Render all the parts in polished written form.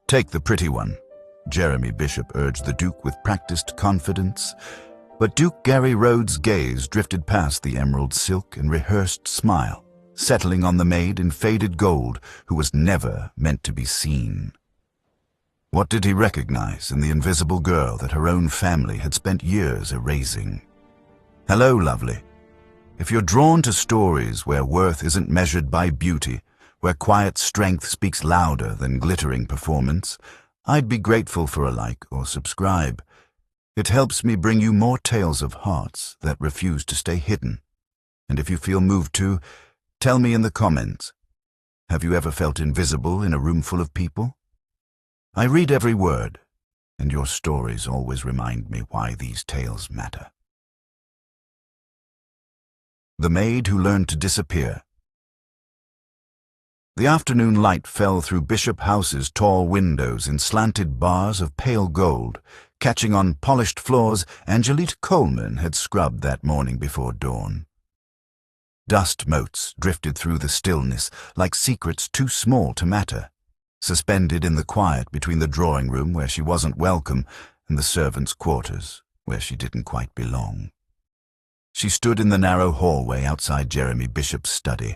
Take the pretty one, Jeremy Bishop urged the Duke with practiced confidence, but Duke Gary Rhodes' gaze drifted past the emerald silk and rehearsed smile, settling on the maid in faded gold who was never meant to be seen. What did he recognize in the invisible girl that her own family had spent years erasing? Hello, lovely. If you're drawn to stories where worth isn't measured by beauty, where quiet strength speaks louder than glittering performance, I'd be grateful for a like or subscribe. It helps me bring you more tales of hearts that refuse to stay hidden. And if you feel moved to, tell me in the comments. Have you ever felt invisible in a room full of people? I read every word, and your stories always remind me why these tales matter. The Maid Who Learned to Disappear. The afternoon light fell through Bishop House's tall windows in slanted bars of pale gold, catching on polished floors Angelita Coleman had scrubbed that morning before dawn. Dust motes drifted through the stillness like secrets too small to matter, suspended in the quiet between the drawing room where she wasn't welcome and the servants' quarters where she didn't quite belong. She stood in the narrow hallway outside Jeremy Bishop's study,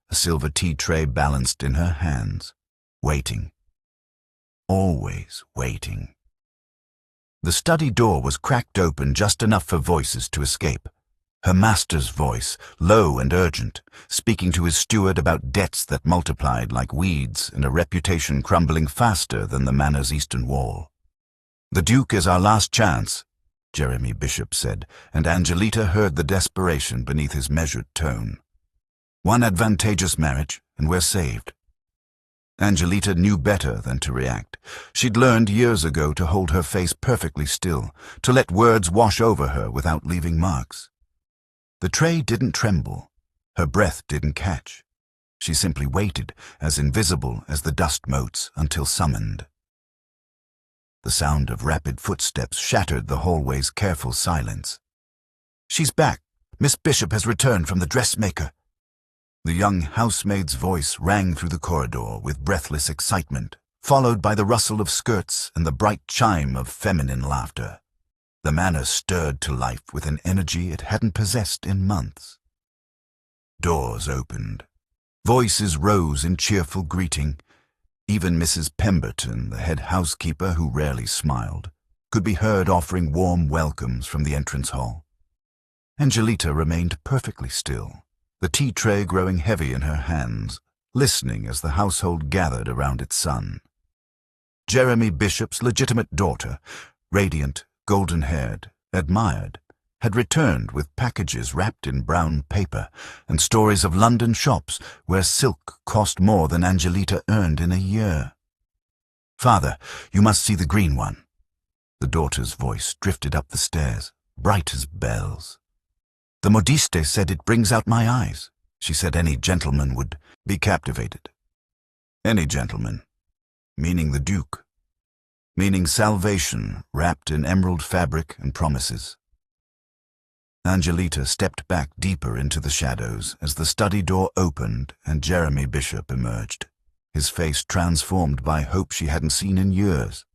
a silver tea tray balanced in her hands, waiting. Always waiting. The study door was cracked open just enough for voices to escape. Her master's voice, low and urgent, speaking to his steward about debts that multiplied like weeds and a reputation crumbling faster than the manor's eastern wall. "The Duke is our last chance," Jeremy Bishop said, and Angelita heard the desperation beneath his measured tone. "One advantageous marriage, and we're saved." Angelita knew better than to react. She'd learned years ago to hold her face perfectly still, to let words wash over her without leaving marks. The tray didn't tremble. Her breath didn't catch. She simply waited, as invisible as the dust motes, until summoned. The sound of rapid footsteps shattered the hallway's careful silence. "She's back. Miss Bishop has returned from the dressmaker." The young housemaid's voice rang through the corridor with breathless excitement, followed by the rustle of skirts and the bright chime of feminine laughter. The manor stirred to life with an energy it hadn't possessed in months. Doors opened. Voices rose in cheerful greeting. Even Mrs. Pemberton, the head housekeeper who rarely smiled, could be heard offering warm welcomes from the entrance hall. Angelita remained perfectly still, the tea tray growing heavy in her hands, listening as the household gathered around its son. Jeremy Bishop's legitimate daughter, radiant, golden-haired, admired, had returned with packages wrapped in brown paper and stories of London shops where silk cost more than Angelita earned in a year. "Father, you must see the green one." The daughter's voice drifted up the stairs, bright as bells. "The modiste said it brings out my eyes. She said any gentleman would be captivated." Any gentleman, meaning the Duke. Meaning salvation wrapped in emerald fabric and promises. Angelita stepped back deeper into the shadows as the study door opened and Jeremy Bishop emerged, his face transformed by hope she hadn't seen in years.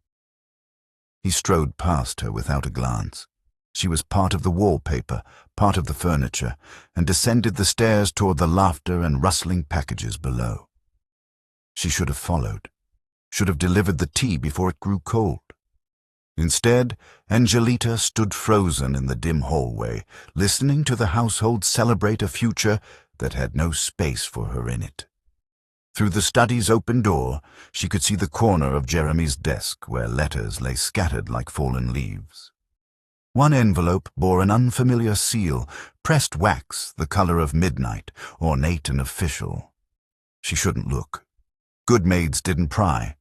He strode past her without a glance. She was part of the wallpaper, part of the furniture, and descended the stairs toward the laughter and rustling packages below. She should have followed. Should have delivered the tea before it grew cold. Instead, Angelita stood frozen in the dim hallway, listening to the household celebrate a future that had no space for her in it. Through the study's open door, she could see the corner of Jeremy's desk where letters lay scattered like fallen leaves. One envelope bore an unfamiliar seal, pressed wax the color of midnight, ornate and official. She shouldn't look. Good maids didn't pry.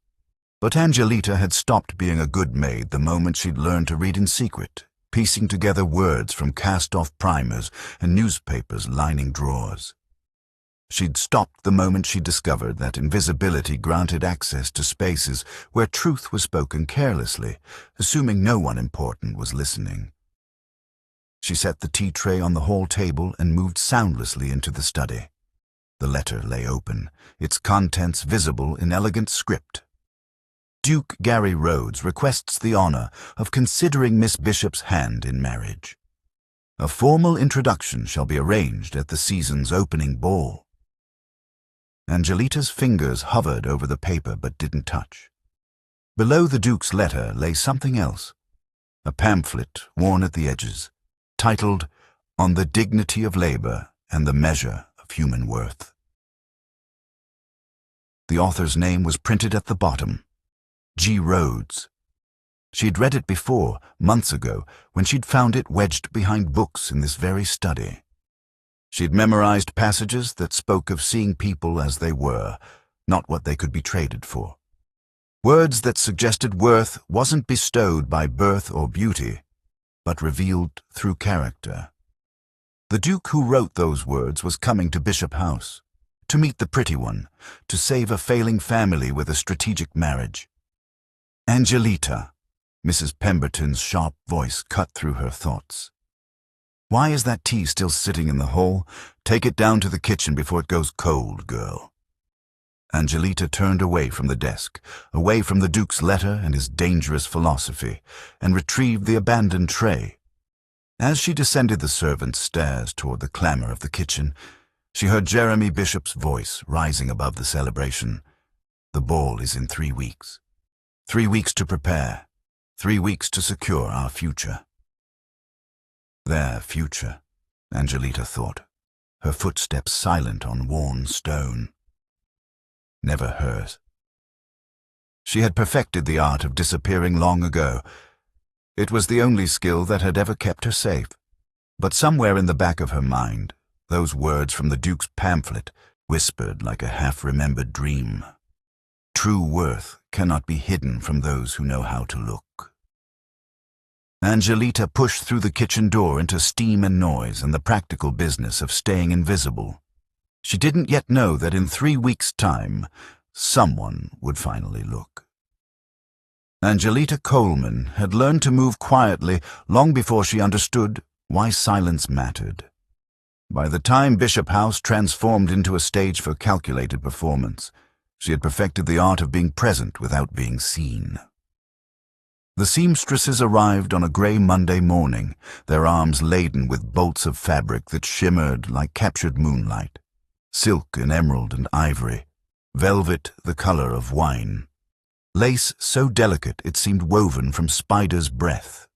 But Angelita had stopped being a good maid the moment she'd learned to read in secret, piecing together words from cast-off primers and newspapers lining drawers. She'd stopped the moment she discovered that invisibility granted access to spaces where truth was spoken carelessly, assuming no one important was listening. She set the tea tray on the hall table and moved soundlessly into the study. The letter lay open, its contents visible in elegant script. Duke Gary Rhodes requests the honor of considering Miss Bishop's hand in marriage. A formal introduction shall be arranged at the season's opening ball. Angelita's fingers hovered over the paper but didn't touch. Below the Duke's letter lay something else, a pamphlet worn at the edges, titled On the Dignity of Labor and the Measure of Human Worth. The author's name was printed at the bottom, G. Rhodes. She'd read it before, months ago, when she'd found it wedged behind books in this very study. She'd memorized passages that spoke of seeing people as they were, not what they could be traded for. Words that suggested worth wasn't bestowed by birth or beauty, but revealed through character. The Duke who wrote those words was coming to Bishop House, to meet the pretty one, to save a failing family with a strategic marriage. Angelita, Mrs. Pemberton's sharp voice cut through her thoughts. Why is that tea still sitting in the hall? Take it down to the kitchen before it goes cold, girl. Angelita turned away from the desk, away from the Duke's letter and his dangerous philosophy, and retrieved the abandoned tray. As she descended the servants' stairs toward the clamor of the kitchen, she heard Jeremy Bishop's voice rising above the celebration. The ball is in 3 weeks. 3 weeks to prepare. 3 weeks to secure our future. Their future, Angelita thought, her footsteps silent on worn stone. Never hers. She had perfected the art of disappearing long ago. It was the only skill that had ever kept her safe. But somewhere in the back of her mind, those words from the Duke's pamphlet whispered like a half-remembered dream. True worth cannot be hidden from those who know how to look. Angelita pushed through the kitchen door into steam and noise and the practical business of staying invisible. She didn't yet know that in 3 weeks' time, someone would finally look. Angelita Coleman had learned to move quietly long before she understood why silence mattered. By the time Bishop House transformed into a stage for calculated performance, she had perfected the art of being present without being seen. The seamstresses arrived on a gray Monday morning, their arms laden with bolts of fabric that shimmered like captured moonlight, silk and emerald and ivory, velvet the color of wine, lace so delicate it seemed woven from spider's breath.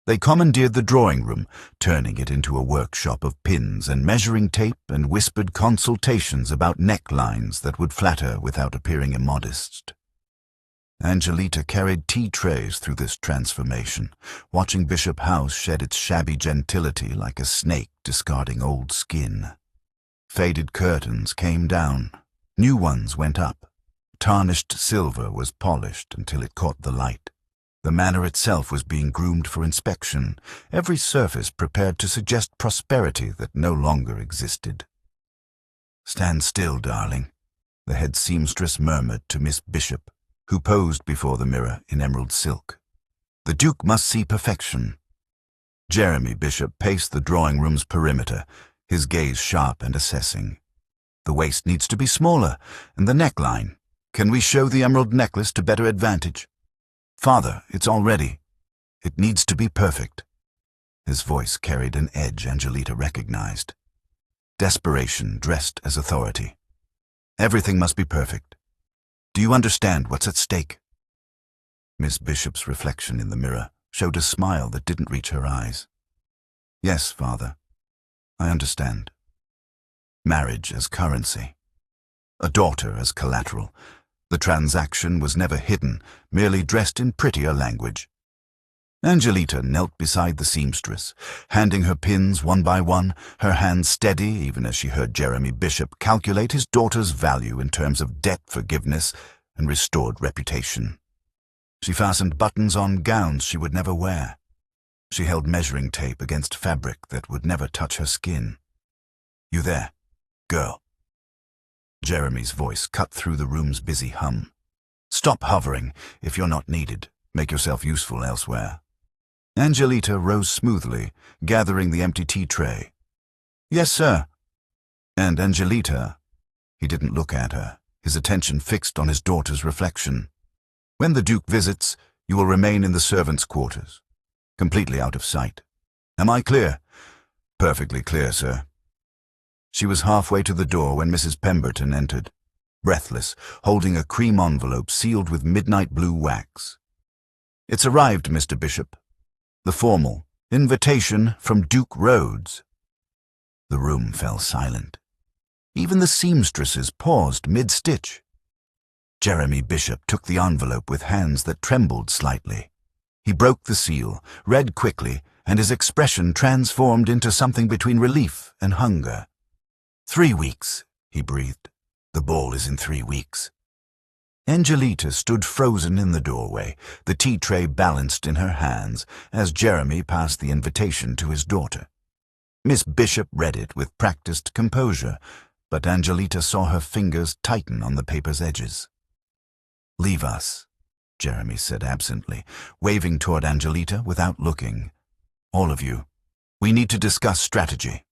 They commandeered the drawing room, turning it into a workshop of pins and measuring tape and whispered consultations about necklines that would flatter without appearing immodest. Angelita carried tea trays through this transformation, watching Bishop House shed its shabby gentility like a snake discarding old skin. Faded curtains came down, new ones went up. Tarnished silver was polished until it caught the light. The manor itself was being groomed for inspection, every surface prepared to suggest prosperity that no longer existed. "Stand still, darling," the head seamstress murmured to Miss Bishop, who posed before the mirror in emerald silk. The Duke must see perfection. Jeremy Bishop paced the drawing room's perimeter, his gaze sharp and assessing. "The waist needs to be smaller, and the neckline. Can we show the emerald necklace to better advantage? Father, it's all ready. It needs to be perfect." His voice carried an edge Angelita recognized. Desperation dressed as authority. "Everything must be perfect. Do you understand what's at stake?" Miss Bishop's reflection in the mirror showed a smile that didn't reach her eyes. "Yes, Father, I understand. Marriage as currency. A daughter as collateral. The transaction was never hidden, merely dressed in prettier language." Angelita knelt beside the seamstress, handing her pins one by one, her hands steady even as she heard Jeremy Bishop calculate his daughter's value in terms of debt forgiveness and restored reputation. She fastened buttons on gowns she would never wear. She held measuring tape against fabric that would never touch her skin. "You there, girl?" Jeremy's voice cut through the room's busy hum. "Stop hovering. If you're not needed, make yourself useful elsewhere." Angelita rose smoothly, gathering the empty tea tray. "Yes, sir." And Angelita, he didn't look at her, his attention fixed on his daughter's reflection. When the Duke visits, you will remain in the servants' quarters, completely out of sight. Am I clear? Perfectly clear, sir. She was halfway to the door when Mrs. Pemberton entered, breathless, holding a cream envelope sealed with midnight blue wax. It's arrived, Mr. Bishop. The formal invitation from Duke Rhodes. The room fell silent. Even the seamstresses paused mid-stitch. Jeremy Bishop took the envelope with hands that trembled slightly. He broke the seal, read quickly, and his expression transformed into something between relief and hunger. 3 weeks, he breathed. The ball is in 3 weeks. Angelita stood frozen in the doorway, the tea tray balanced in her hands, as Jeremy passed the invitation to his daughter. Miss Bishop read it with practiced composure, but Angelita saw her fingers tighten on the paper's edges. "Leave us," Jeremy said absently, waving toward Angelita without looking. "All of you. We need to discuss strategy."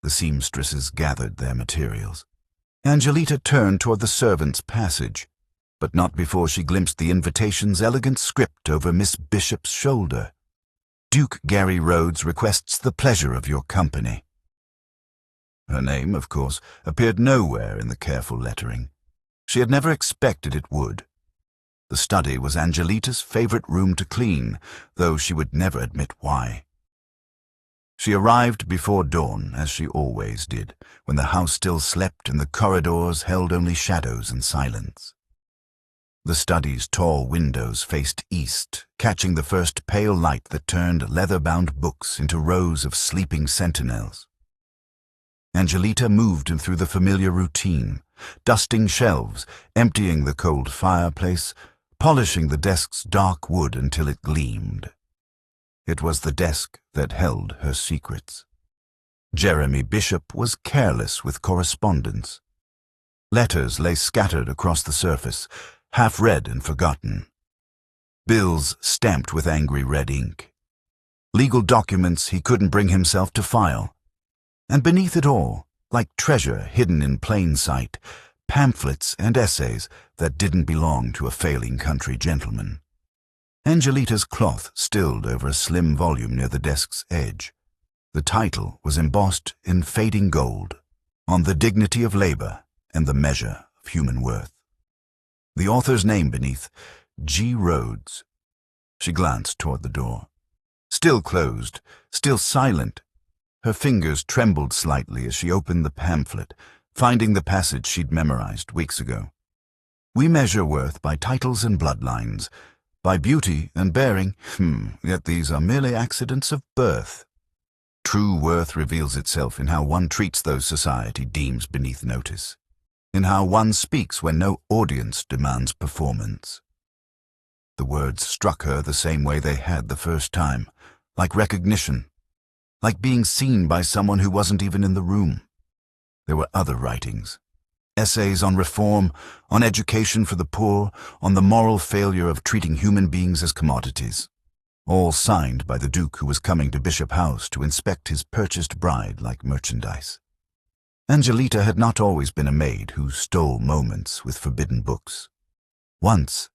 The seamstresses gathered their materials. Angelita turned toward the servants' passage, but not before she glimpsed the invitation's elegant script over Miss Bishop's shoulder. "Duke Gary Rhodes requests the pleasure of your company." Her name, of course, appeared nowhere in the careful lettering. She had never expected it would. The study was Angelita's favorite room to clean, though she would never admit why. She arrived before dawn, as she always did, when the house still slept and the corridors held only shadows and silence. The study's tall windows faced east, catching the first pale light that turned leather-bound books into rows of sleeping sentinels. Angelita moved through the familiar routine, dusting shelves, emptying the cold fireplace, polishing the desk's dark wood until it gleamed. It was the desk that held her secrets. Jeremy Bishop was careless with correspondence. Letters lay scattered across the surface, half read and forgotten. Bills stamped with angry red ink. Legal documents he couldn't bring himself to file. And beneath it all, like treasure hidden in plain sight, pamphlets and essays that didn't belong to a failing country gentleman. Angelita's cloth stilled over a slim volume near the desk's edge. The title was embossed in fading gold, "On the Dignity of Labor and the Measure of Human Worth." The author's name beneath, G. Rhodes. She glanced toward the door. Still closed, still silent. Her fingers trembled slightly as she opened the pamphlet, finding the passage she'd memorized weeks ago. "We measure worth by titles and bloodlines, by beauty and bearing, yet these are merely accidents of birth. True worth reveals itself in how one treats those society deems beneath notice, in how one speaks when no audience demands performance." The words struck her the same way they had the first time, like recognition, like being seen by someone who wasn't even in the room. There were other writings. Essays on reform, on education for the poor, on the moral failure of treating human beings as commodities. All signed by the Duke who was coming to Bishop House to inspect his purchased bride like merchandise. Angelita had not always been a maid who stole moments with forbidden books. Once,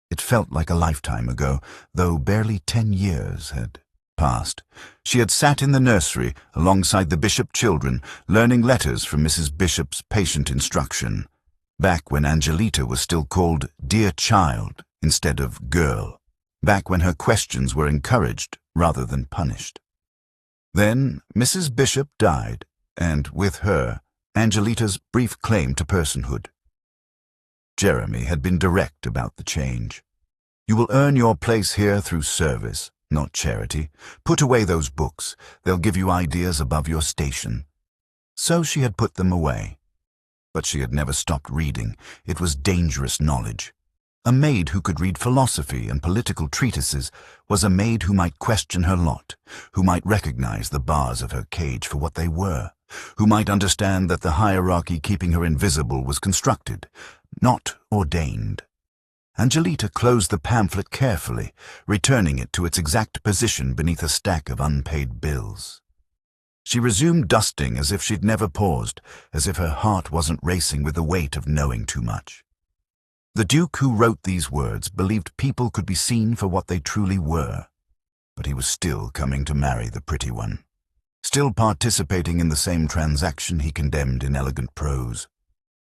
it felt like a lifetime ago, though barely 10 years had passed, she had sat in the nursery alongside the Bishop children, learning letters from Mrs. Bishop's patient instruction, back when Angelita was still called "dear child" instead of "girl," back when her questions were encouraged rather than punished. Then Mrs. Bishop died, and with her, Angelita's brief claim to personhood. Jeremy had been direct about the change. "You will earn your place here through service, not charity. Put away those books. They'll give you ideas above your station." So she had put them away. But she had never stopped reading. It was dangerous knowledge. A maid who could read philosophy and political treatises was a maid who might question her lot, who might recognize the bars of her cage for what they were, who might understand that the hierarchy keeping her invisible was constructed, not ordained. Angelita closed the pamphlet carefully, returning it to its exact position beneath a stack of unpaid bills. She resumed dusting as if she'd never paused, as if her heart wasn't racing with the weight of knowing too much. The Duke who wrote these words believed people could be seen for what they truly were, but he was still coming to marry the pretty one, still participating in the same transaction he condemned in elegant prose.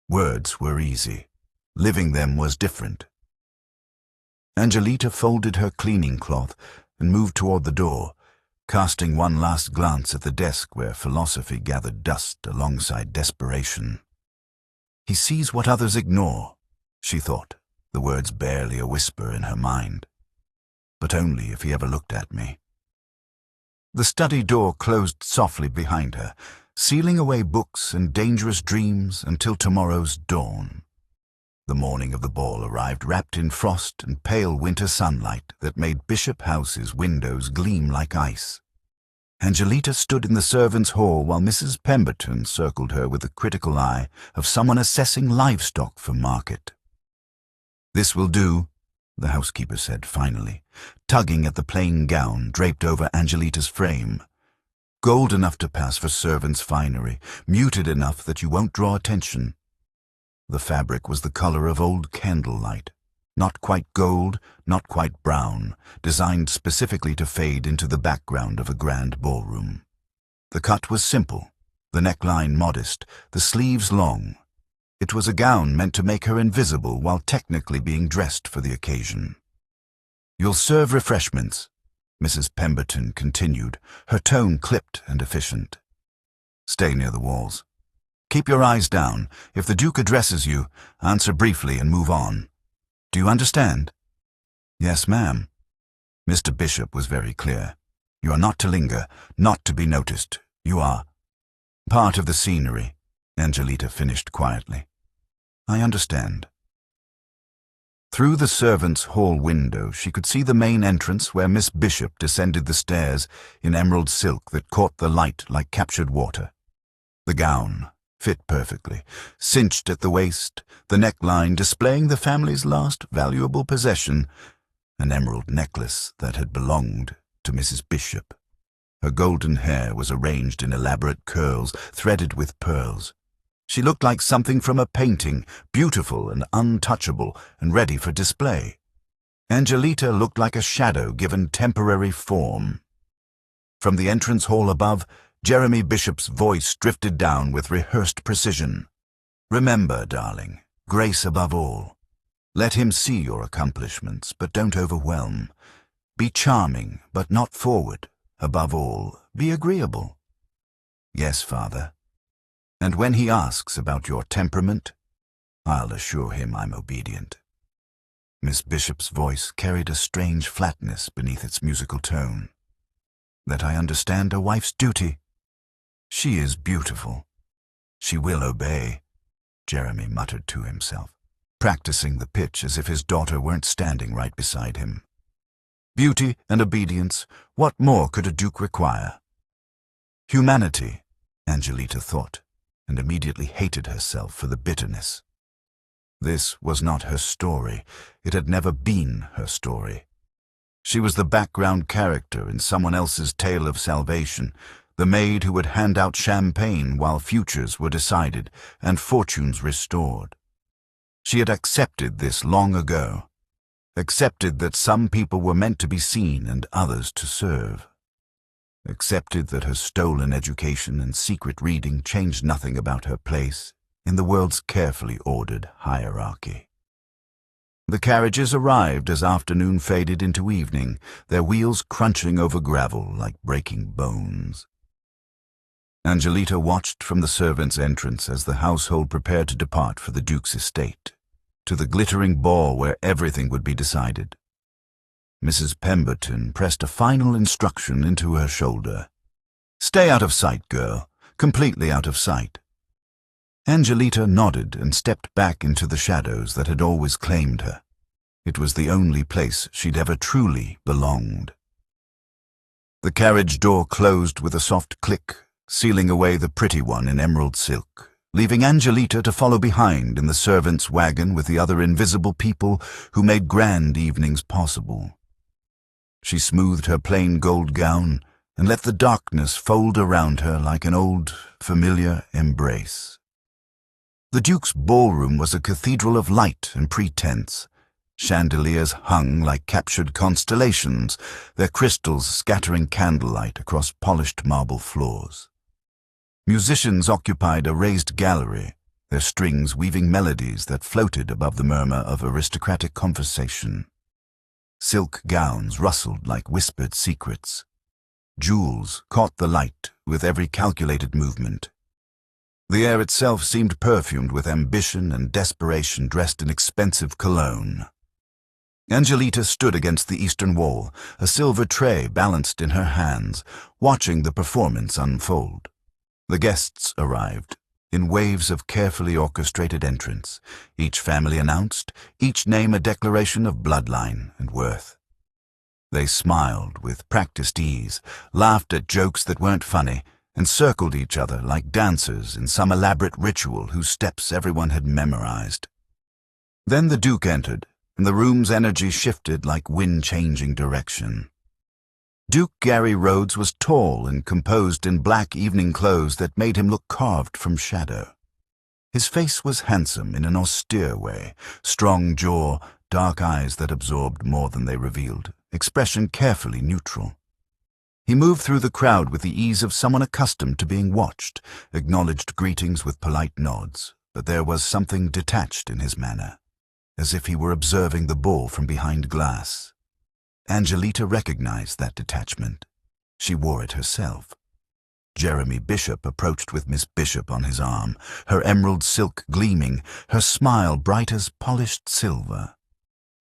Words were easy. Living them was different. Angelita folded her cleaning cloth and moved toward the door, casting one last glance at the desk where philosophy gathered dust alongside desperation. He sees what others ignore, she thought, the words barely a whisper in her mind. But only if he ever looked at me. The study door closed softly behind her, sealing away books and dangerous dreams until tomorrow's dawn. The morning of the ball arrived wrapped in frost and pale winter sunlight that made Bishop House's windows gleam like ice. Angelita stood in the servants' hall while Mrs. Pemberton circled her with the critical eye of someone assessing livestock for market. "This will do," the housekeeper said finally, tugging at the plain gown draped over Angelita's frame. "Gold enough to pass for servants' finery, muted enough that you won't draw attention." The fabric was the color of old candlelight, not quite gold, not quite brown, designed specifically to fade into the background of a grand ballroom. The cut was simple, the neckline modest, the sleeves long. It was a gown meant to make her invisible while technically being dressed for the occasion. "You'll serve refreshments," Mrs. Pemberton continued, her tone clipped and efficient. "Stay near the walls. Keep your eyes down. If the Duke addresses you, answer briefly and move on. Do you understand?" "Yes, ma'am." Mr. Bishop was very clear. "You are not to linger, not to be noticed. You are part of the scenery," Angelita finished quietly. "I understand." Through the servants' hall window, she could see the main entrance where Miss Bishop descended the stairs in emerald silk that caught the light like captured water. The gown fit perfectly, cinched at the waist, the neckline displaying the family's last valuable possession, an emerald necklace that had belonged to Mrs. Bishop. Her golden hair was arranged in elaborate curls, threaded with pearls. She looked like something from a painting, beautiful and untouchable and ready for display. Angelita looked like a shadow given temporary form. From the entrance hall above, Jeremy Bishop's voice drifted down with rehearsed precision. "Remember, darling, grace above all. Let him see your accomplishments, but don't overwhelm. Be charming, but not forward. Above all, be agreeable." "Yes, Father. And when he asks about your temperament, I'll assure him I'm obedient." Miss Bishop's voice carried a strange flatness beneath its musical tone. "That I understand a wife's duty. She is beautiful. She will obey," Jeremy muttered to himself, practicing the pitch as if his daughter weren't standing right beside him. Beauty and obedience, what more could a duke require? Humanity, Angelita thought, and immediately hated herself for the bitterness. This was not her story. It had never been her story. She was the background character in someone else's tale of salvation, the maid who would hand out champagne while futures were decided and fortunes restored. She had accepted this long ago, accepted that some people were meant to be seen and others to serve, accepted that her stolen education and secret reading changed nothing about her place in the world's carefully ordered hierarchy. The carriages arrived as afternoon faded into evening, their wheels crunching over gravel like breaking bones. Angelita watched from the servants' entrance as the household prepared to depart for the Duke's estate, to the glittering ball where everything would be decided. Mrs. Pemberton pressed a final instruction into her shoulder. "Stay out of sight, girl, completely out of sight." Angelita nodded and stepped back into the shadows that had always claimed her. It was the only place she'd ever truly belonged. The carriage door closed with a soft click, sealing away the pretty one in emerald silk, leaving Angelita to follow behind in the servants' wagon with the other invisible people who made grand evenings possible. She smoothed her plain gold gown and let the darkness fold around her like an old, familiar embrace. The Duke's ballroom was a cathedral of light and pretense. Chandeliers hung like captured constellations, their crystals scattering candlelight across polished marble floors. Musicians occupied a raised gallery, their strings weaving melodies that floated above the murmur of aristocratic conversation. Silk gowns rustled like whispered secrets. Jewels caught the light with every calculated movement. The air itself seemed perfumed with ambition and desperation dressed in expensive cologne. Angelita stood against the eastern wall, a silver tray balanced in her hands, watching the performance unfold. The guests arrived, in waves of carefully orchestrated entrance, each family announced, each name a declaration of bloodline and worth. They smiled with practiced ease, laughed at jokes that weren't funny, and circled each other like dancers in some elaborate ritual whose steps everyone had memorized. Then the Duke entered, and the room's energy shifted like wind changing direction. Duke Gary Rhodes was tall and composed in black evening clothes that made him look carved from shadow. His face was handsome in an austere way, strong jaw, dark eyes that absorbed more than they revealed, expression carefully neutral. He moved through the crowd with the ease of someone accustomed to being watched, acknowledged greetings with polite nods, but there was something detached in his manner, as if he were observing the ball from behind glass. Angelita recognized that detachment. She wore it herself. Jeremy Bishop approached with Miss Bishop on his arm, her emerald silk gleaming, her smile bright as polished silver.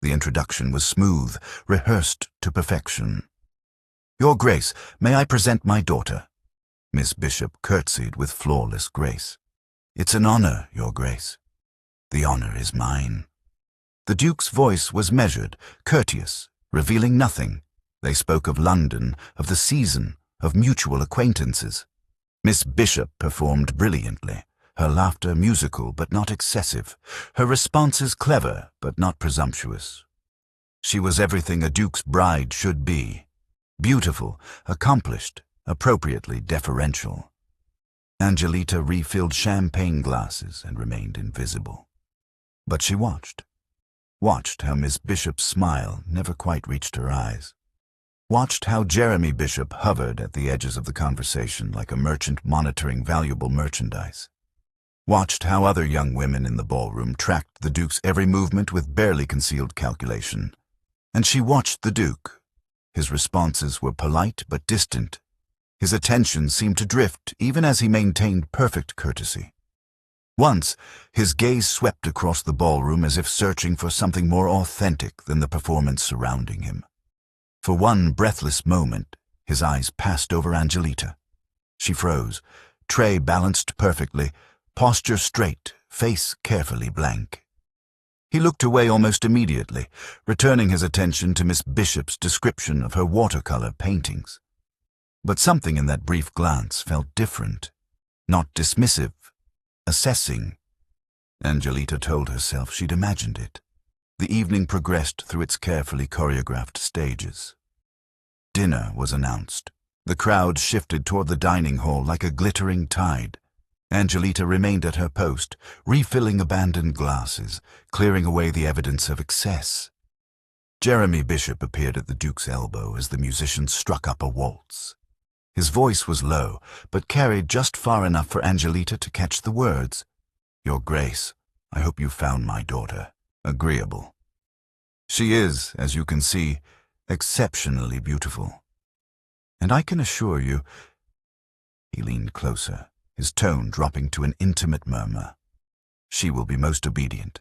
The introduction was smooth, rehearsed to perfection. "Your Grace, may I present my daughter?" Miss Bishop curtsied with flawless grace. "It's an honor, Your Grace." "The honor is mine." The Duke's voice was measured, courteous, revealing nothing. They spoke of London, of the season, of mutual acquaintances. Miss Bishop performed brilliantly, her laughter musical but not excessive, her responses clever but not presumptuous. She was everything a Duke's bride should be. Beautiful, accomplished, appropriately deferential. Angelita refilled champagne glasses and remained invisible. But she watched how Miss Bishop's smile never quite reached her eyes. Watched how Jeremy Bishop hovered at the edges of the conversation like a merchant monitoring valuable merchandise. Watched how other young women in the ballroom tracked the Duke's every movement with barely concealed calculation. And she watched the Duke. His responses were polite but distant. His attention seemed to drift even as he maintained perfect courtesy. Once, his gaze swept across the ballroom as if searching for something more authentic than the performance surrounding him. For one breathless moment, his eyes passed over Angelita. She froze, tray balanced perfectly, posture straight, face carefully blank. He looked away almost immediately, returning his attention to Miss Bishop's description of her watercolor paintings. But something in that brief glance felt different, not dismissive, assessing. Angelita told herself she'd imagined it. The evening progressed through its carefully choreographed stages. Dinner was announced. The crowd shifted toward the dining hall like a glittering tide. Angelita remained at her post, refilling abandoned glasses, clearing away the evidence of excess. Jeremy Bishop appeared at the Duke's elbow as the musicians struck up a waltz. His voice was low, but carried just far enough for Angelita to catch the words. "Your Grace, I hope you found my daughter agreeable. She is, as you can see, exceptionally beautiful. And I can assure you—" He leaned closer, his tone dropping to an intimate murmur. "She will be most obedient.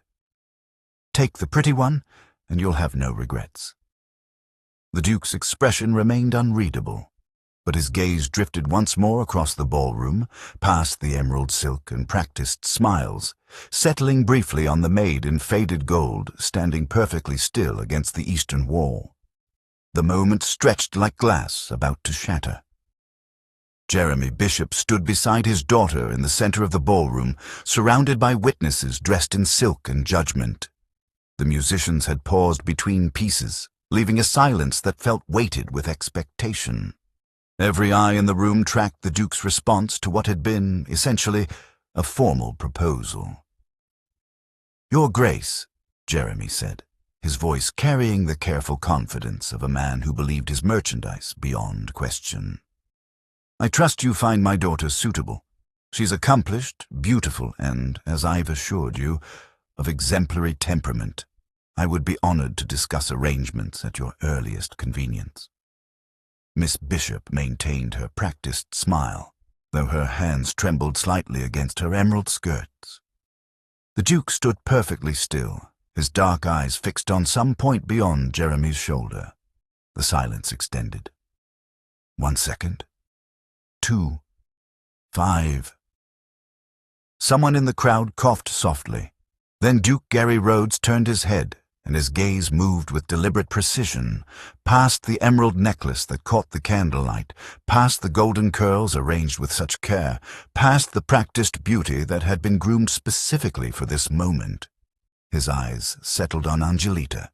Take the pretty one, and you'll have no regrets." The Duke's expression remained unreadable, but his gaze drifted once more across the ballroom, past the emerald silk and practiced smiles, settling briefly on the Maid in faded gold, standing perfectly still against the eastern wall. The moment stretched like glass about to shatter. Jeremy Bishop stood beside his daughter in the center of the ballroom, surrounded by witnesses dressed in silk and judgment. The musicians had paused between pieces, leaving a silence that felt weighted with expectation. Every eye in the room tracked the Duke's response to what had been, essentially, a formal proposal. "Your Grace," Jeremy said, his voice carrying the careful confidence of a man who believed his merchandise beyond question. "I trust you find my daughter suitable. She's accomplished, beautiful, and, as I've assured you, of exemplary temperament. I would be honored to discuss arrangements at your earliest convenience." Miss Bishop maintained her practiced smile, though her hands trembled slightly against her emerald skirts. The Duke stood perfectly still, his dark eyes fixed on some point beyond Jeremy's shoulder. The silence extended. 1 second. 2. 5. Someone in the crowd coughed softly. Then Duke Gary Rhodes turned his head, and his gaze moved with deliberate precision, past the emerald necklace that caught the candlelight, past the golden curls arranged with such care, past the practiced beauty that had been groomed specifically for this moment. His eyes settled on Angelita.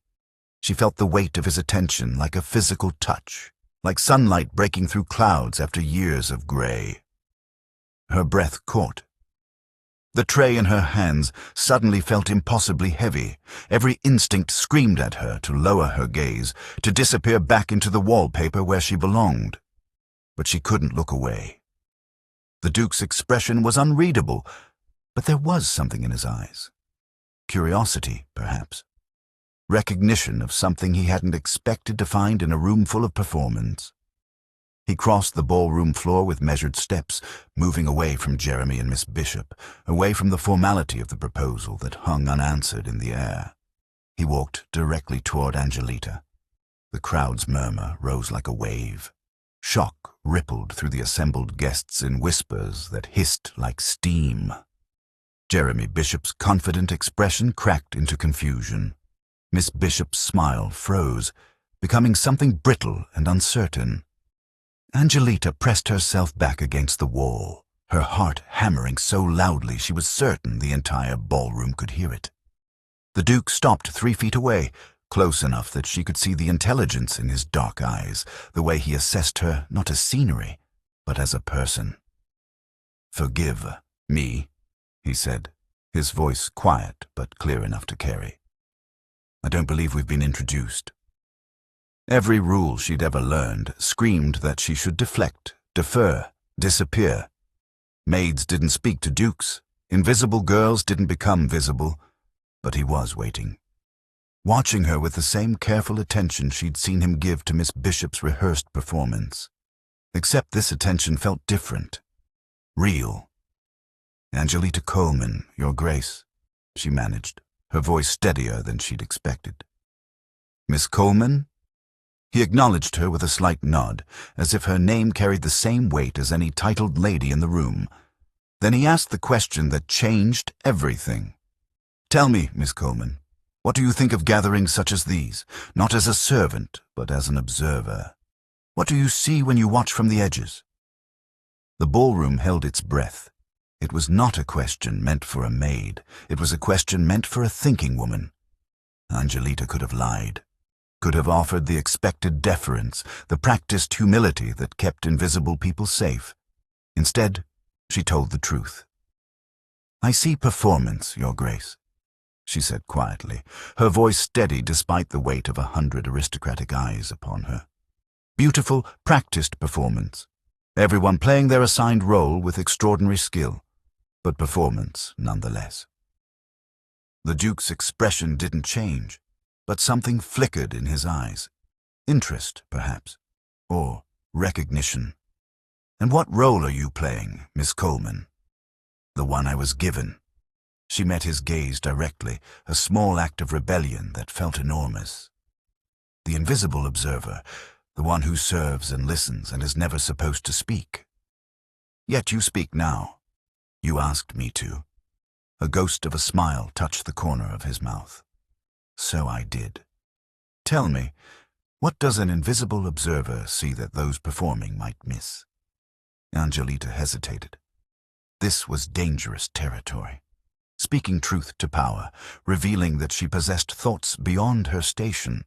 She felt the weight of his attention like a physical touch, like sunlight breaking through clouds after years of gray. Her breath caught. The tray in her hands suddenly felt impossibly heavy. Every instinct screamed at her to lower her gaze, to disappear back into the wallpaper where she belonged. But she couldn't look away. The Duke's expression was unreadable, but there was something in his eyes. Curiosity, perhaps. Recognition of something he hadn't expected to find in a room full of performance. He crossed the ballroom floor with measured steps, moving away from Jeremy and Miss Bishop, away from the formality of the proposal that hung unanswered in the air. He walked directly toward Angelita. The crowd's murmur rose like a wave. Shock rippled through the assembled guests in whispers that hissed like steam. Jeremy Bishop's confident expression cracked into confusion. Miss Bishop's smile froze, becoming something brittle and uncertain. Angelita pressed herself back against the wall, her heart hammering so loudly she was certain the entire ballroom could hear it. The Duke stopped 3 feet away, close enough that she could see the intelligence in his dark eyes, the way he assessed her not as scenery, but as a person. "Forgive me," he said, his voice quiet but clear enough to carry. "I don't believe we've been introduced." Every rule she'd ever learned screamed that she should deflect, defer, disappear. Maids didn't speak to dukes, invisible girls didn't become visible, but he was waiting. Watching her with the same careful attention she'd seen him give to Miss Bishop's rehearsed performance. Except this attention felt different. Real. "Angelita Coleman, Your Grace," she managed, her voice steadier than she'd expected. "Miss Coleman?" He acknowledged her with a slight nod, as if her name carried the same weight as any titled lady in the room. Then he asked the question that changed everything. "Tell me, Miss Coleman, what do you think of gatherings such as these, not as a servant, but as an observer? What do you see when you watch from the edges?" The ballroom held its breath. It was not a question meant for a maid. It was a question meant for a thinking woman. Angelita could have lied. Could have offered the expected deference, the practiced humility that kept invisible people safe. Instead, she told the truth. "I see performance, Your Grace," she said quietly, her voice steady despite the weight of 100 aristocratic eyes upon her. Beautiful, practiced performance. Everyone playing their assigned role with extraordinary skill, but performance nonetheless. The Duke's expression didn't change, but something flickered in his eyes. Interest, perhaps, or recognition. "And what role are you playing, Miss Coleman?" "The one I was given." She met his gaze directly, a small act of rebellion that felt enormous. "The invisible observer, the one who serves and listens and is never supposed to speak. Yet you speak now. You asked me to." A ghost of a smile touched the corner of his mouth. "So I did. Tell me, what does an invisible observer see that those performing might miss?" Angelita hesitated. This was dangerous territory. Speaking truth to power, revealing that she possessed thoughts beyond her station,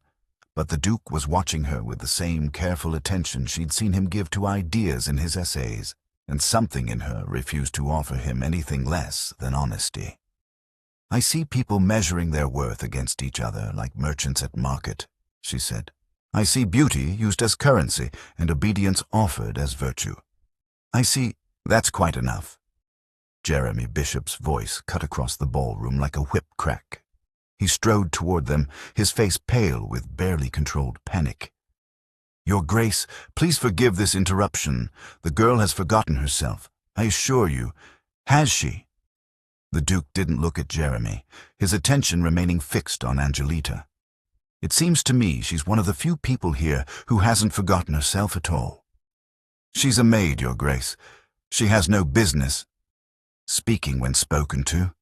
but the Duke was watching her with the same careful attention she'd seen him give to ideas in his essays, and something in her refused to offer him anything less than honesty. I see people measuring their worth against each other like merchants at market, she said. I see beauty used as currency and obedience offered as virtue. I see... That's quite enough. Jeremy Bishop's voice cut across the ballroom like a whip crack. He strode toward them, his face pale with barely controlled panic. Your Grace, please forgive this interruption. The girl has forgotten herself. I assure you. Has she? The Duke didn't look at Jeremy, his attention remaining fixed on Angelita. It seems to me she's one of the few people here who hasn't forgotten herself at all. She's a maid, Your Grace. She has no business speaking when spoken to.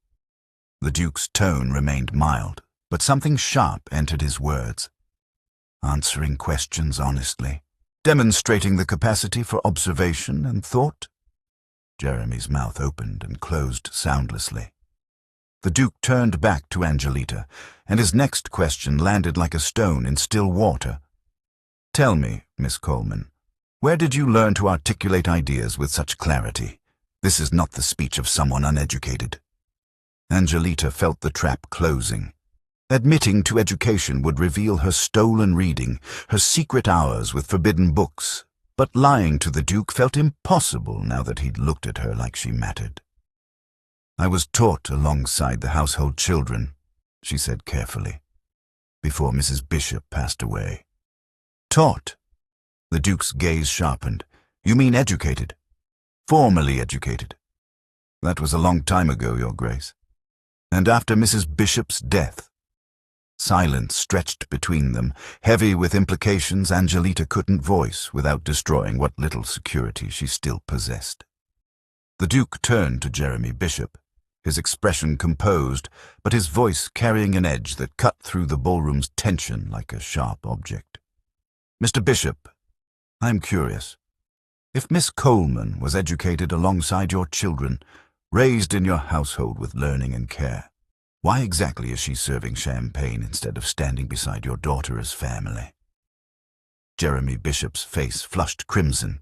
The Duke's tone remained mild, but something sharp entered his words. Answering questions honestly, demonstrating the capacity for observation and thought. Jeremy's mouth opened and closed soundlessly. The Duke turned back to Angelita, and his next question landed like a stone in still water. Tell me, Miss Coleman, where did you learn to articulate ideas with such clarity? This is not the speech of someone uneducated. Angelita felt the trap closing. Admitting to education would reveal her stolen reading, her secret hours with forbidden books, but lying to the Duke felt impossible now that he'd looked at her like she mattered. I was taught alongside the household children, she said carefully, before Mrs. Bishop passed away. Taught? The Duke's gaze sharpened. You mean educated? Formally educated. That was a long time ago, Your Grace. And after Mrs. Bishop's death. Silence stretched between them, heavy with implications Angelita couldn't voice without destroying what little security she still possessed. The Duke turned to Jeremy Bishop, his expression composed, but his voice carrying an edge that cut through the ballroom's tension like a sharp object. Mr. Bishop, I'm curious. If Miss Coleman was educated alongside your children, raised in your household with learning and care, why exactly is she serving champagne instead of standing beside your daughter as family? Jeremy Bishop's face flushed crimson.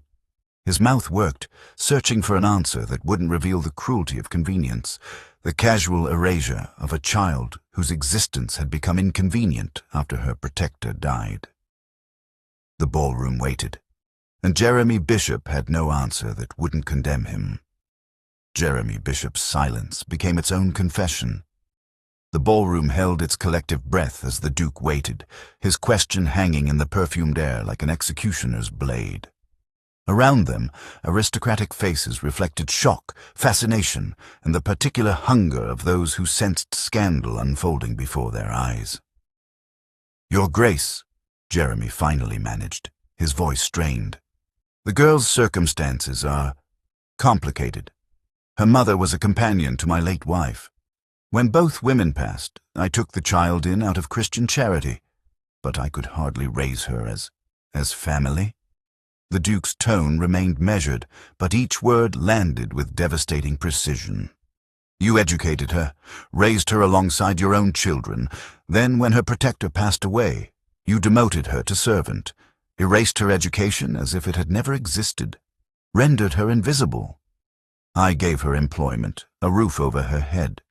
His mouth worked, searching for an answer that wouldn't reveal the cruelty of convenience, the casual erasure of a child whose existence had become inconvenient after her protector died. The ballroom waited, and Jeremy Bishop had no answer that wouldn't condemn him. Jeremy Bishop's silence became its own confession. The ballroom held its collective breath as the Duke waited, his question hanging in the perfumed air like an executioner's blade. Around them, aristocratic faces reflected shock, fascination, and the particular hunger of those who sensed scandal unfolding before their eyes. Your Grace, Jeremy finally managed, his voice strained. The girl's circumstances are complicated. Her mother was a companion to my late wife. When both women passed, I took the child in out of Christian charity, but I could hardly raise her as family. The Duke's tone remained measured, but each word landed with devastating precision. You educated her, raised her alongside your own children. Then, when her protector passed away, you demoted her to servant, erased her education as if it had never existed, rendered her invisible. I gave her employment, a roof over her head.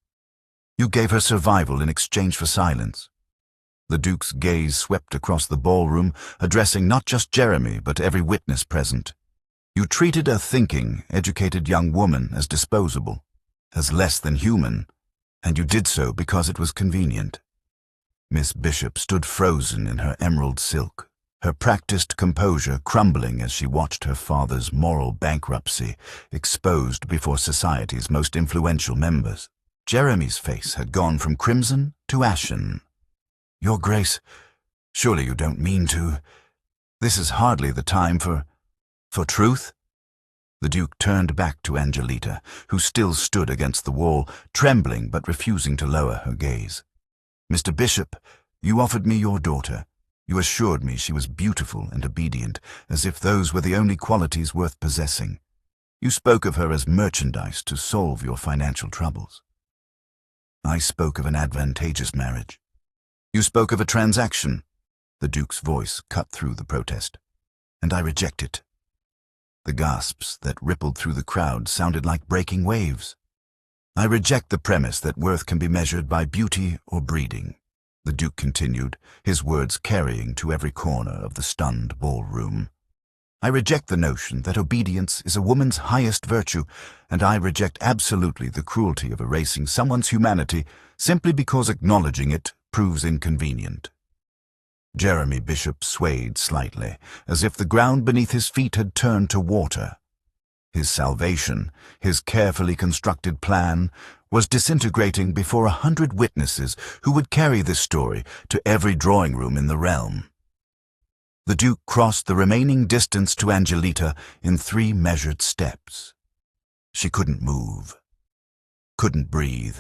You gave her survival in exchange for silence. The Duke's gaze swept across the ballroom, addressing not just Jeremy, but every witness present. You treated a thinking, educated young woman as disposable, as less than human, and you did so because it was convenient. Miss Bishop stood frozen in her emerald silk, her practiced composure crumbling as she watched her father's moral bankruptcy exposed before society's most influential members. Jeremy's face had gone from crimson to ashen. Your Grace, surely you don't mean to... This is hardly the time for truth? The Duke turned back to Angelita, who still stood against the wall, trembling but refusing to lower her gaze. Mr. Bishop, you offered me your daughter. You assured me she was beautiful and obedient, as if those were the only qualities worth possessing. You spoke of her as merchandise to solve your financial troubles. I spoke of an advantageous marriage. You spoke of a transaction. The Duke's voice cut through the protest. And I reject it. The gasps that rippled through the crowd sounded like breaking waves. I reject the premise that worth can be measured by beauty or breeding, the Duke continued, his words carrying to every corner of the stunned ballroom. I reject the notion that obedience is a woman's highest virtue, and I reject absolutely the cruelty of erasing someone's humanity simply because acknowledging it proves inconvenient. Jeremy Bishop swayed slightly, as if the ground beneath his feet had turned to water. His salvation, his carefully constructed plan, was disintegrating before 100 witnesses who would carry this story to every drawing room in the realm. The Duke crossed the remaining distance to Angelita in 3 measured steps. She couldn't move, couldn't breathe.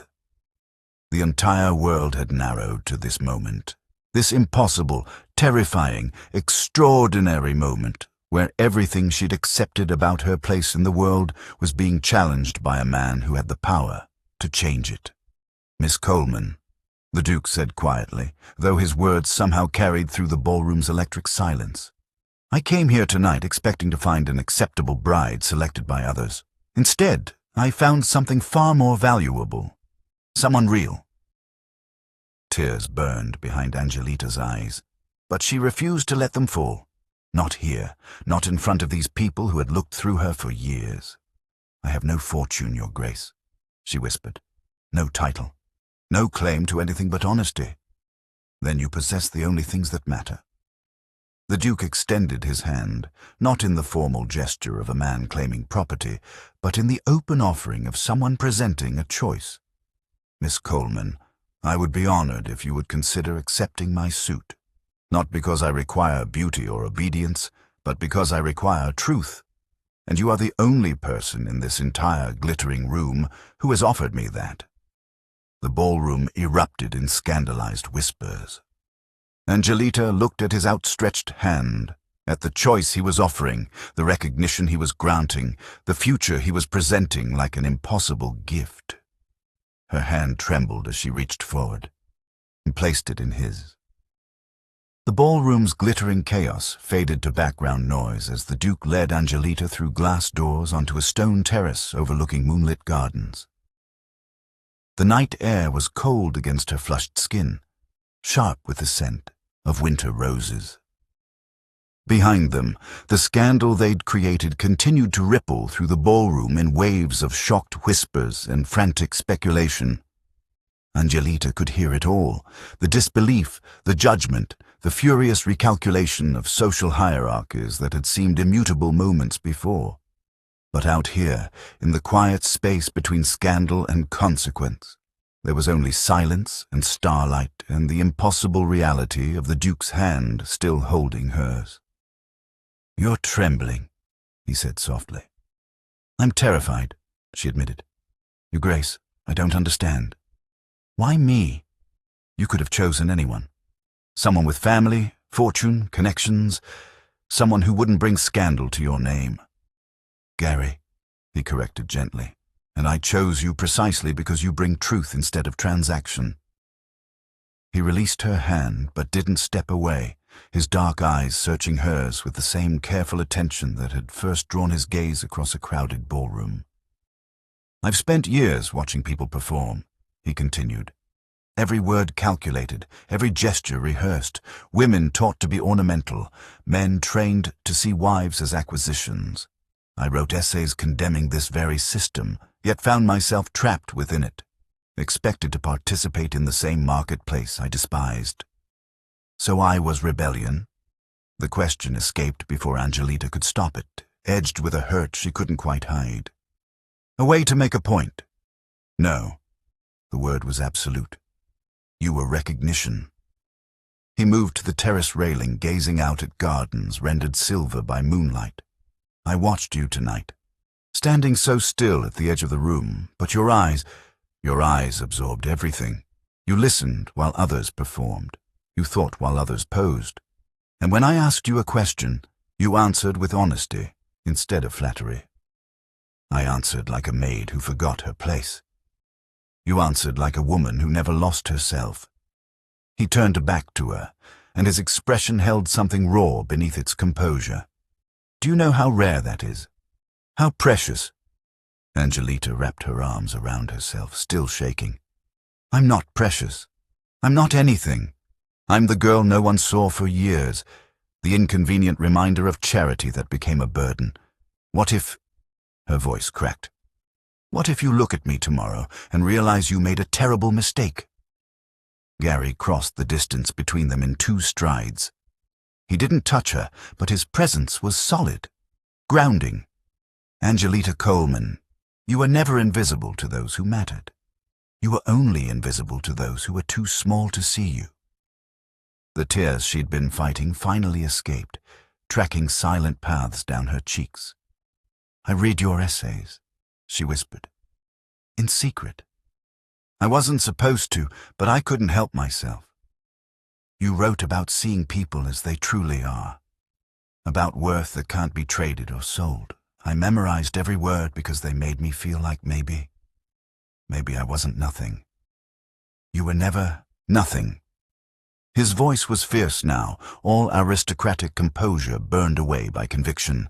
The entire world had narrowed to this moment, this impossible, terrifying, extraordinary moment where everything she'd accepted about her place in the world was being challenged by a man who had the power to change it. "Miss Coleman," the Duke said quietly, though his words somehow carried through the ballroom's electric silence. "I came here tonight expecting to find an acceptable bride selected by others. Instead, I found something far more valuable. Someone real." Tears burned behind Angelita's eyes, but she refused to let them fall. Not here, not in front of these people who had looked through her for years. "I have no fortune, Your Grace," she whispered. "No title. No claim to anything but honesty." "Then you possess the only things that matter." The Duke extended his hand, not in the formal gesture of a man claiming property, but in the open offering of someone presenting a choice. "Miss Coleman, I would be honored if you would consider accepting my suit. Not because I require beauty or obedience, but because I require truth. And you are the only person in this entire glittering room who has offered me that." The ballroom erupted in scandalized whispers. Angelita looked at his outstretched hand, at the choice he was offering, the recognition he was granting, the future he was presenting like an impossible gift. Her hand trembled as she reached forward and placed it in his. The ballroom's glittering chaos faded to background noise as the Duke led Angelita through glass doors onto a stone terrace overlooking moonlit gardens. The night air was cold against her flushed skin, sharp with the scent of winter roses. Behind them, the scandal they'd created continued to ripple through the ballroom in waves of shocked whispers and frantic speculation. Angelita could hear it all, the disbelief, the judgment, the furious recalculation of social hierarchies that had seemed immutable moments before. But out here, in the quiet space between scandal and consequence, there was only silence and starlight and the impossible reality of the Duke's hand still holding hers. "You're trembling," he said softly. "I'm terrified," she admitted. "Your Grace, I don't understand. Why me? You could have chosen anyone. Someone with family, fortune, connections, someone who wouldn't bring scandal to your name." "Gary," he corrected gently, "and I chose you precisely because you bring truth instead of transaction." He released her hand but didn't step away, his dark eyes searching hers with the same careful attention that had first drawn his gaze across a crowded ballroom. "I've spent years watching people perform," he continued. "Every word calculated, every gesture rehearsed, women taught to be ornamental, men trained to see wives as acquisitions. I wrote essays condemning this very system, yet found myself trapped within it, expected to participate in the same marketplace I despised. So I was rebellion." The question escaped before Angelita could stop it, edged with a hurt she couldn't quite hide. "A way to make a point." "No." The word was absolute. "You were recognition." He moved to the terrace railing, gazing out at gardens rendered silver by moonlight. "I watched you tonight, standing so still at the edge of the room, but your eyes absorbed everything. You listened while others performed. You thought while others posed. And when I asked you a question, you answered with honesty instead of flattery. I answered like a maid who forgot her place. You answered like a woman who never lost herself." He turned back to her, and his expression held something raw beneath its composure. "Do you know how rare that is? How precious? Angelita wrapped her arms around herself, still shaking. I'm not precious. I'm not anything. I'm the girl no one saw for years, the inconvenient reminder of charity that became a burden. What if... Her voice cracked. What if you look at me tomorrow and realize you made a terrible mistake? Gary crossed the distance between them in 2 strides. He didn't touch her, but his presence was solid, grounding. Angelita Coleman, you were never invisible to those who mattered. You were only invisible to those who were too small to see you. The tears she'd been fighting finally escaped, tracking silent paths down her cheeks. I read your essays, she whispered. In secret. I wasn't supposed to, but I couldn't help myself. You wrote about seeing people as they truly are, about worth that can't be traded or sold. I memorized every word because they made me feel like maybe I wasn't nothing. You were never nothing. His voice was fierce now, all aristocratic composure burned away by conviction.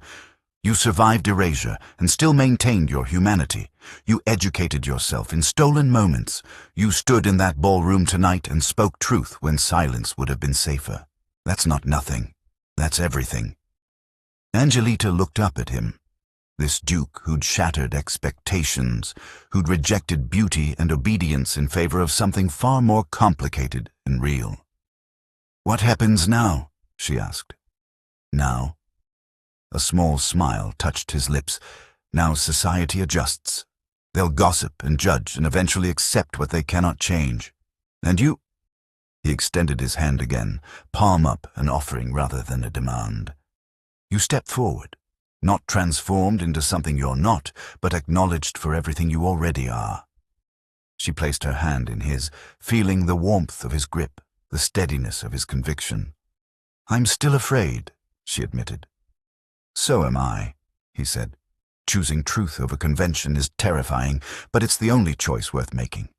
You survived erasure and still maintained your humanity. You educated yourself in stolen moments. You stood in that ballroom tonight and spoke truth when silence would have been safer. That's not nothing. That's everything. Angelita looked up at him. This duke who'd shattered expectations, who'd rejected beauty and obedience in favor of something far more complicated and real. What happens now? She asked. Now? A small smile touched his lips. Now society adjusts. They'll gossip and judge and eventually accept what they cannot change. And you... He extended his hand again, palm up, an offering rather than a demand. You step forward, not transformed into something you're not, but acknowledged for everything you already are. She placed her hand in his, feeling the warmth of his grip, the steadiness of his conviction. I'm still afraid, she admitted. So am I, he said. Choosing truth over convention is terrifying, but it's the only choice worth making.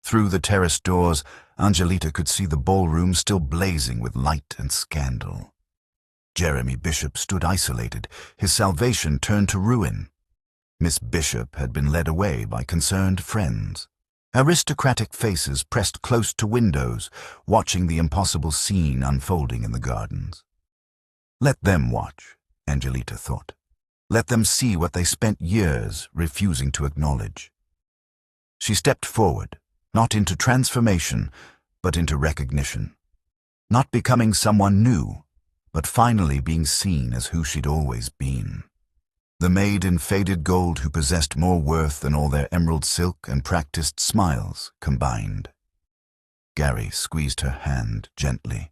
Through the terrace doors, Angelita could see the ballroom still blazing with light and scandal. Jeremy Bishop stood isolated, his salvation turned to ruin. Miss Bishop had been led away by concerned friends. Aristocratic faces pressed close to windows, watching the impossible scene unfolding in the gardens. Let them watch, Angelita thought. Let them see what they spent years refusing to acknowledge. She stepped forward, not into transformation, but into recognition. Not becoming someone new, but finally being seen as who she'd always been. The maid in faded gold who possessed more worth than all their emerald silk and practiced smiles combined. Gary squeezed her hand gently.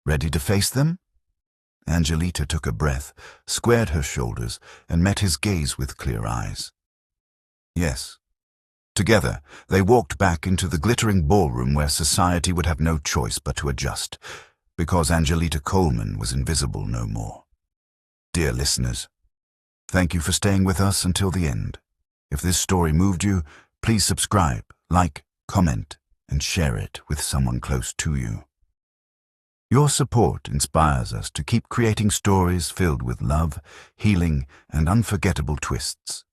Ready to face them? Angelita took a breath, squared her shoulders, and met his gaze with clear eyes. Yes. Together, they walked back into the glittering ballroom where society would have no choice but to adjust, because Angelita Coleman was invisible no more. Dear listeners, thank you for staying with us until the end. If this story moved you, please subscribe, like, comment, and share it with someone close to you. Your support inspires us to keep creating stories filled with love, healing, and unforgettable twists.